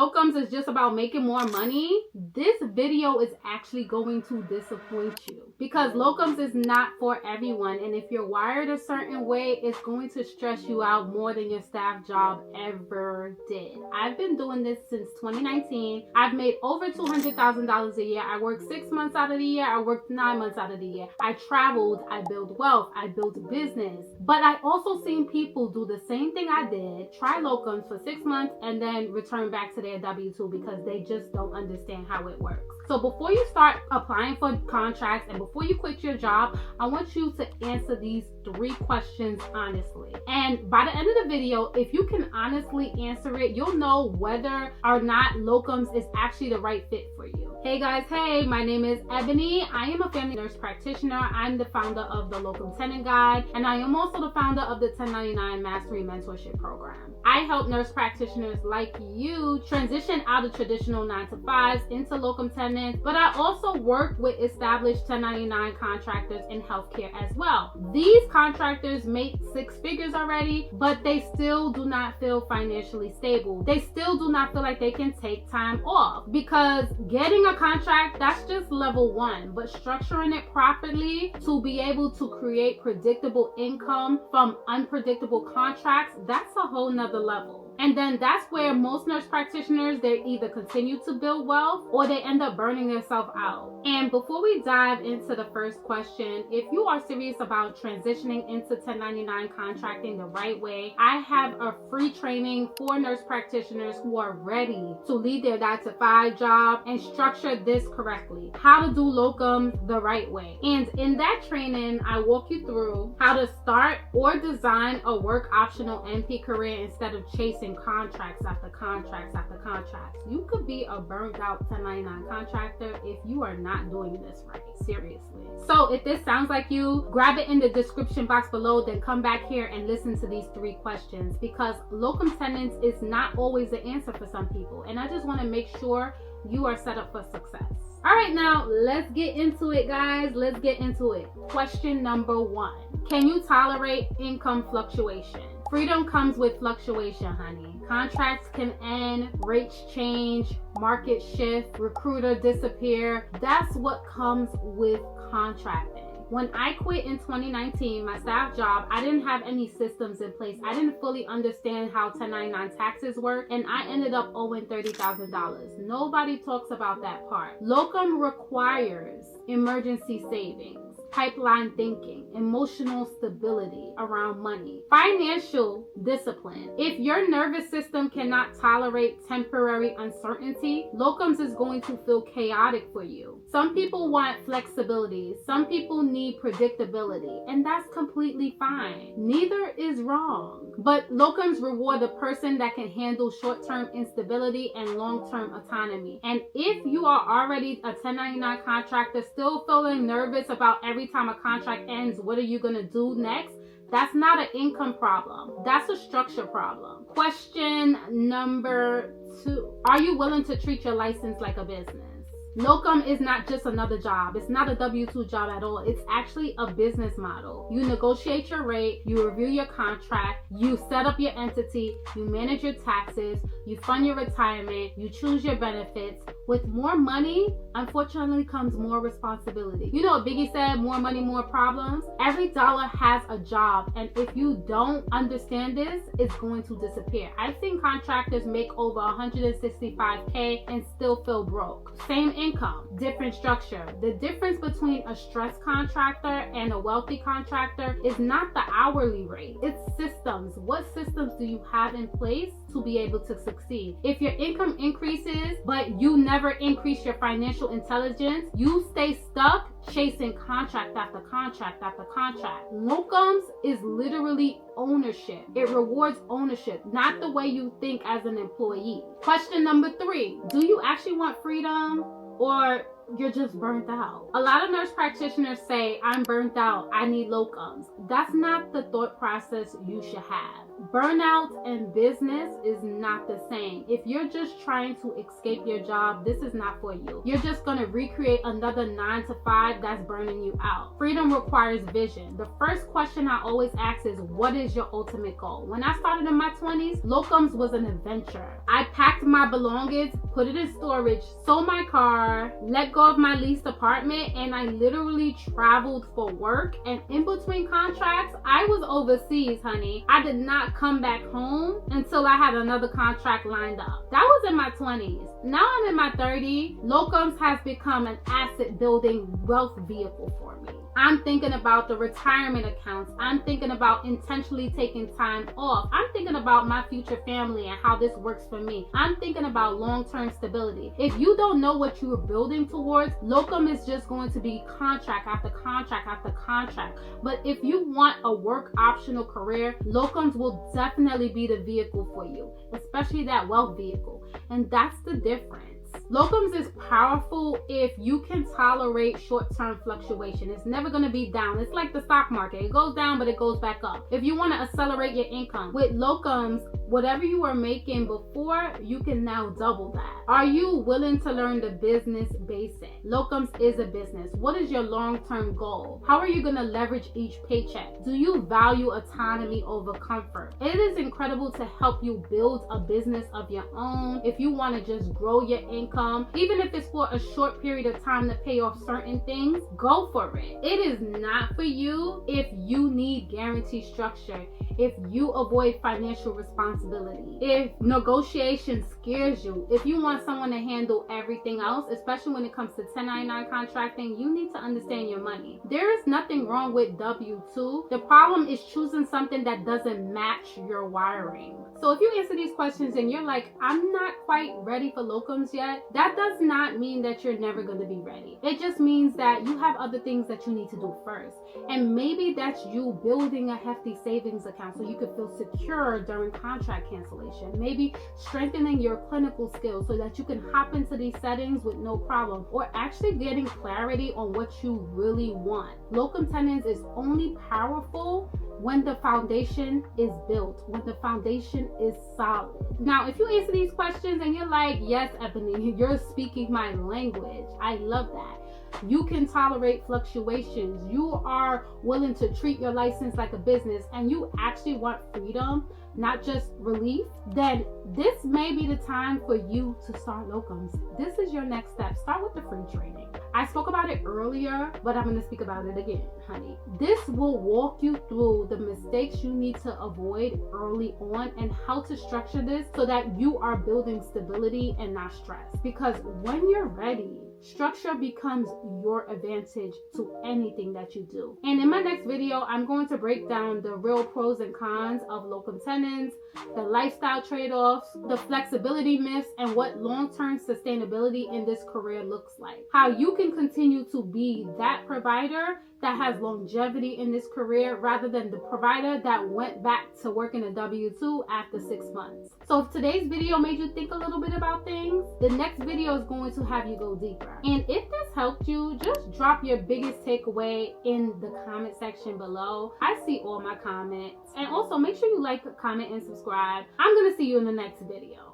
locums is just about making more money, this video is actually going to disappoint you, because locums is not for everyone, and if you're wired a certain way, it's going to stress you out more than your staff job ever did. I've been doing this since 2019. I've made over $200,000 a year. I worked 6 months out of the year. I worked 9 months out of the year. I traveled. I built wealth. I built business. But I also seen people do the same thing I did, try locums for 6 months, and then return back to their W-2 because they just don't understand how it works. So before you start applying for contracts and before you quit your job, I want you to answer these 3 questions honestly. And by the end of the video, if you can honestly answer it, you'll know whether or not locums is actually the right fit for you. Hey guys, hey, my name is Ebony. I am a family nurse practitioner. I'm the founder of the Locum Tenens Guide, and I am also the founder of the 1099 Mastery Mentorship Program. I help nurse practitioners like you transition out of traditional 9-to-5s into locum tenens, but I also work with established 1099 contractors in healthcare as well. These contractors make 6 figures already, but they still do not feel financially stable. They still do not feel like they can take time off, because getting a contract, that's just level 1, but structuring it properly to be able to create predictable income from unpredictable contracts, that's a whole nother level. And then that's where most nurse practitioners, they either continue to build wealth or they end up burning themselves out. And before we dive into the first question, if you are serious about transitioning into 1099 contracting the right way, I have a free training for nurse practitioners who are ready to leave their 9-to-5 job and structure this correctly. How to do locum the right way. And in that training, I walk you through how to start or design a work optional NP career instead of chasing contracts after contracts after contracts. You could be a burnt out 1099 contractor if you are not doing this right. Seriously. So if this sounds like you, grab it in the description box below, then come back here and listen to these 3 questions, because locum tenens is not always the answer for some people, and I just want to make sure you are set up for success. All right, now let's get into it, guys. Let's get into it. Question number 1. Can you tolerate income fluctuation? Freedom comes with fluctuation, honey. Contracts can end, rates change, market shift, recruiter disappear. That's what comes with contracting. When I quit in 2019, my staff job, I didn't have any systems in place. I didn't fully understand how 1099 taxes work, and I ended up owing $30,000. Nobody talks about that part. Locum requires emergency savings, pipeline thinking, emotional stability around money, financial discipline. If your nervous system cannot tolerate temporary uncertainty, locums is going to feel chaotic for you. Some people want flexibility, some people need predictability, and that's completely fine. Neither is wrong. But locums reward the person that can handle short-term instability and long-term autonomy. And if you are already a 1099 contractor still feeling nervous about every time a contract ends, what are you going to do next? That's not an income problem. That's a structure problem. Question number 2. Are you willing to treat your license like a business? Locum is not just another job. It's not a W-2 job at all. It's actually a business model. You negotiate your rate, you review your contract, you set up your entity, you manage your taxes, you fund your retirement, you choose your benefits. With more money, unfortunately, comes more responsibility. You know what Biggie said, more money, more problems? Every dollar has a job, and if you don't understand this, it's going to disappear. I've seen contractors make over $165K and still feel broke. Same income, different structure. The difference between a stressed contractor and a wealthy contractor is not the hourly rate, it's systems. What systems do you have in place to be able to succeed? If your income increases, but you never increase your financial intelligence, you stay stuck chasing contract after contract after contract. Locums is literally ownership. It rewards ownership, not the way you think as an employee. Question number 3. Do you actually want freedom, or you're just burnt out? A lot of nurse practitioners say, I'm burnt out, I need locums. That's not the thought process you should have. Burnout and business is not the same. If you're just trying to escape your job, this is not for you. You're just going to recreate another 9 to 5 that's burning you out. Freedom requires vision. The first question I always ask is, what is your ultimate goal? When I started in my 20s, Locums was an adventure. I packed my belongings, put it in storage, sold my car, let go of my leased apartment, and I literally traveled for work. And in between contracts, I was overseas, honey. I did not come back home until I had another contract lined up. That was in my 20s. Now I'm in my 30s. Locums has become an asset building wealth vehicle for me. I'm thinking about the retirement accounts. I'm thinking about intentionally taking time off. I'm thinking about my future family and how this works for me. I'm thinking about long-term stability. If you don't know what you are building towards, Locum is just going to be contract after contract after contract. But if you want a work optional career, Locums will definitely be the vehicle for you, especially that wealth vehicle. And that's the difference. Locums is powerful if you can tolerate short-term fluctuation. It's never going to be down. It's like the stock market. It goes down, but it goes back up. If you want to accelerate your income, with Locums, whatever you were making before, you can now double that. Are you willing to learn the business basics? Locums is a business. What is your long-term goal? How are you going to leverage each paycheck? Do you value autonomy over comfort? It is incredible to help you build a business of your own. If you want to just grow your income, even if it's for a short period of time to pay off certain things, go for it. It is not for you if you need guaranteed structure, if you avoid financial responsibility, if negotiation scares you, if you want someone to handle everything else, especially when it comes to 1099 contracting. You need to understand your money. There is nothing wrong with W-2. The problem is choosing something that doesn't match your wiring. So if you answer these questions and you're like, I'm not quite ready for Locums yet, that does not mean that you're never going to be ready. It just means that you have other things that you need to do first. And maybe that's you building a hefty savings account so you can feel secure during contract cancellation. Maybe strengthening your clinical skills so that you can hop into these settings with no problem, or actually getting clarity on what you really want. Locum Tenens is only powerful when the foundation is built, when the foundation is solid. Now, if you answer these questions and you're like, yes, Ebony, you're speaking my language, I love that. You can tolerate fluctuations. You are willing to treat your license like a business, and you actually want freedom, not just relief, then this may be the time for you to start Locums. This is your next step. Start with the free training. I spoke about it earlier, but I'm going to speak about it again, honey. This will walk you through the mistakes you need to avoid early on and how to structure this so that you are building stability and not stress. Because when you're ready, structure becomes your advantage to anything that you do. And in my next video, I'm going to break down the real pros and cons of Locum Tenens, the lifestyle trade-offs, the flexibility myths, and what long-term sustainability in this career looks like. How you can continue to be that provider that has longevity in this career rather than the provider that went back to working a W-2 after 6 months. So if today's video made you think a little bit about things, the next video is going to have you go deeper. And if this helped you, just drop your biggest takeaway in the comment section below. I see all my comments. And also make sure you like, comment, and subscribe. I'm going to see you in the next video.